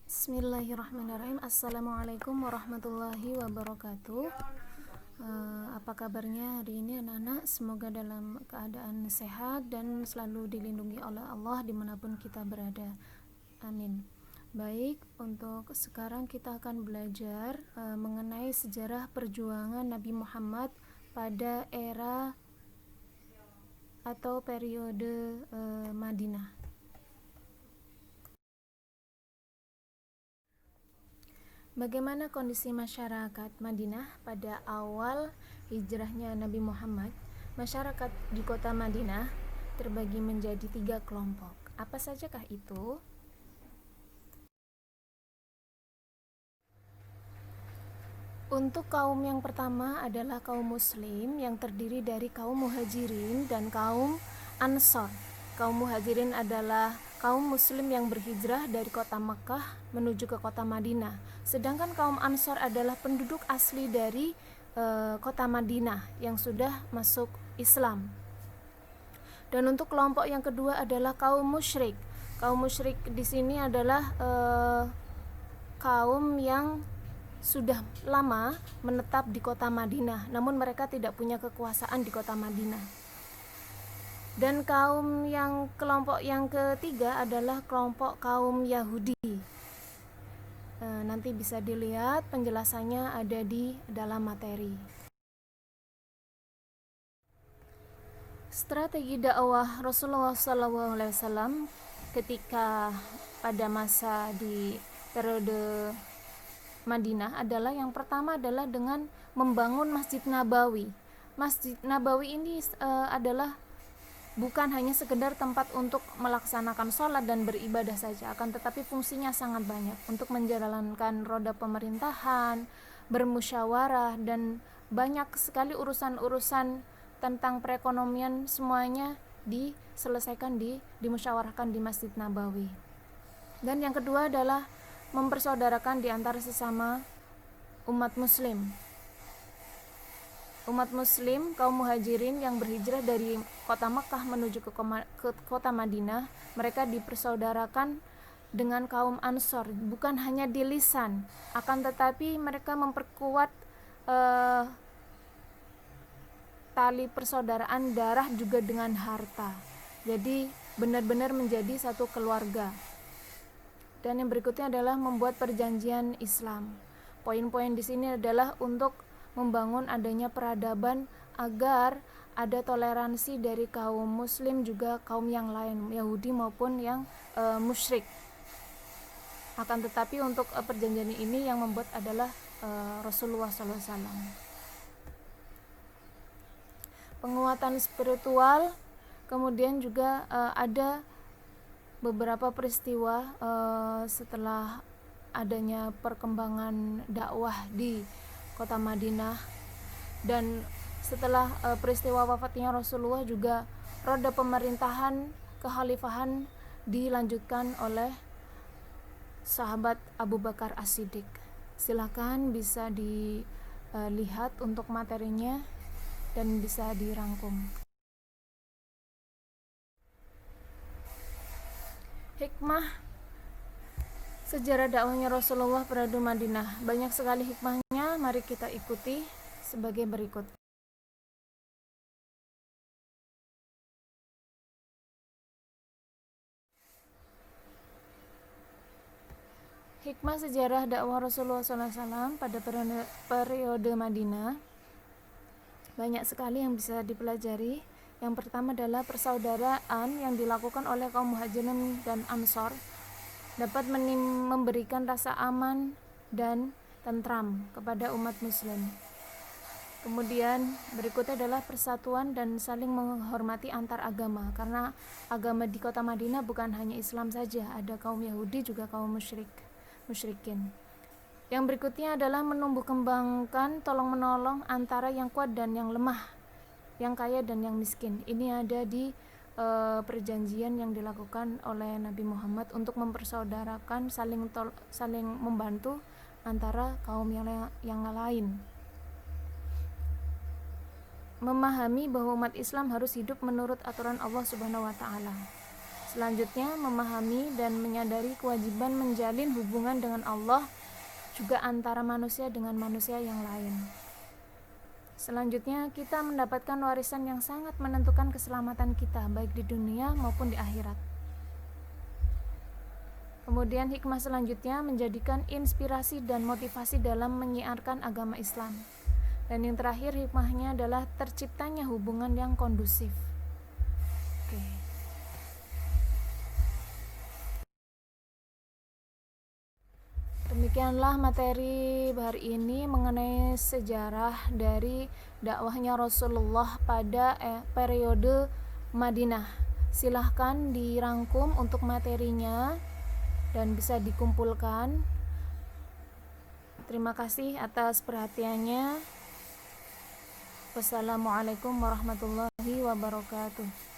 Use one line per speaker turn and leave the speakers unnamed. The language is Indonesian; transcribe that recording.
Bismillahirrahmanirrahim. Assalamualaikum warahmatullahi wabarakatuh. Apa kabarnya hari ini anak-anak? Semoga dalam keadaan sehat dan selalu dilindungi oleh Allah dimanapun kita berada. Amin. Baik, untuk sekarang kita akan belajar mengenai sejarah perjuangan Nabi Muhammad pada era atau periode Madinah. Bagaimana kondisi masyarakat Madinah pada awal hijrahnya Nabi Muhammad? Masyarakat di kota Madinah terbagi menjadi 3 kelompok. Apa sajakah itu? Untuk kaum yang pertama adalah kaum muslim yang terdiri dari kaum muhajirin dan kaum ansor. Kaum muhajirin adalah kaum muslim yang berhijrah dari kota Mekah menuju ke kota Madinah. Sedangkan kaum ansor adalah penduduk asli dari kota Madinah yang sudah masuk Islam. Dan untuk kelompok yang kedua adalah kaum musyrik. Kaum musyrik di sini adalah kaum yang sudah lama menetap di kota Madinah, namun mereka tidak punya kekuasaan di kota Madinah. Dan kelompok yang ketiga adalah kelompok kaum Yahudi. Nanti bisa dilihat penjelasannya ada di dalam materi. Strategi dakwah Rasulullah SAW ketika pada masa di periode Madinah adalah yang pertama adalah dengan membangun Masjid Nabawi. Masjid Nabawi ini adalah bukan hanya sekedar tempat untuk melaksanakan sholat dan beribadah saja, akan tetapi fungsinya sangat banyak untuk menjalankan roda pemerintahan, bermusyawarah, dan banyak sekali urusan-urusan tentang perekonomian semuanya diselesaikan, dimusyawarahkan di Masjid Nabawi. Dan yang kedua adalah mempersaudarakan di antara sesama umat muslim. Umat muslim kaum muhajirin yang berhijrah dari kota Mekah menuju ke kota Madinah, mereka dipersaudarakan dengan kaum ansor, bukan hanya di lisan, akan tetapi mereka memperkuat tali persaudaraan darah juga dengan harta. Jadi benar-benar menjadi satu keluarga. Dan yang berikutnya adalah membuat perjanjian Islam. Poin-poin di sini adalah untuk membangun adanya peradaban agar ada toleransi dari kaum muslim juga kaum yang lain, Yahudi maupun yang musyrik. Akan tetapi untuk perjanjian ini yang membuat adalah Rasulullah SAW. Penguatan spiritual, kemudian juga ada beberapa peristiwa setelah adanya perkembangan dakwah di kota Madinah, dan setelah peristiwa wafatnya Rasulullah juga roda pemerintahan kekhalifahan dilanjutkan oleh sahabat Abu Bakar As-Siddiq. Silakan bisa dilihat untuk materinya dan bisa dirangkum. Hikmah sejarah dakwahnya Rasulullah pada Madinah. Banyak sekali hikmahnya, mari kita ikuti sebagai berikut. Hikmah sejarah dakwah Rasulullah SAW pada periode Madinah banyak sekali yang bisa dipelajari. Yang pertama adalah persaudaraan yang dilakukan oleh kaum muhajirin dan ansor dapat memberikan rasa aman dan tentram kepada umat muslim. Kemudian berikutnya adalah persatuan dan saling menghormati antar agama, karena agama di kota Madinah bukan hanya Islam saja, ada kaum Yahudi juga kaum musyrikin. Yang berikutnya adalah menumbuh kembangkan tolong menolong antara yang kuat dan yang lemah, yang kaya dan yang miskin. Ini ada di perjanjian yang dilakukan oleh Nabi Muhammad untuk mempersaudarakan, saling membantu antara kaum yang lain. Memahami bahwa umat Islam harus hidup menurut aturan Allah Subhanahu wa taala. Selanjutnya, memahami dan menyadari kewajiban menjalin hubungan dengan Allah, juga antara manusia dengan manusia yang lain. Selanjutnya, kita mendapatkan warisan yang sangat menentukan keselamatan kita, baik di dunia maupun di akhirat. Kemudian hikmah selanjutnya menjadikan inspirasi dan motivasi dalam menyiarkan agama Islam. Dan yang terakhir, hikmahnya adalah terciptanya hubungan yang kondusif. Oke. Demikianlah materi hari ini mengenai sejarah dari dakwahnya Rasulullah pada periode Madinah. Silahkan dirangkum untuk materinya dan bisa dikumpulkan. Terima kasih atas perhatiannya. Wassalamualaikum warahmatullahi wabarakatuh.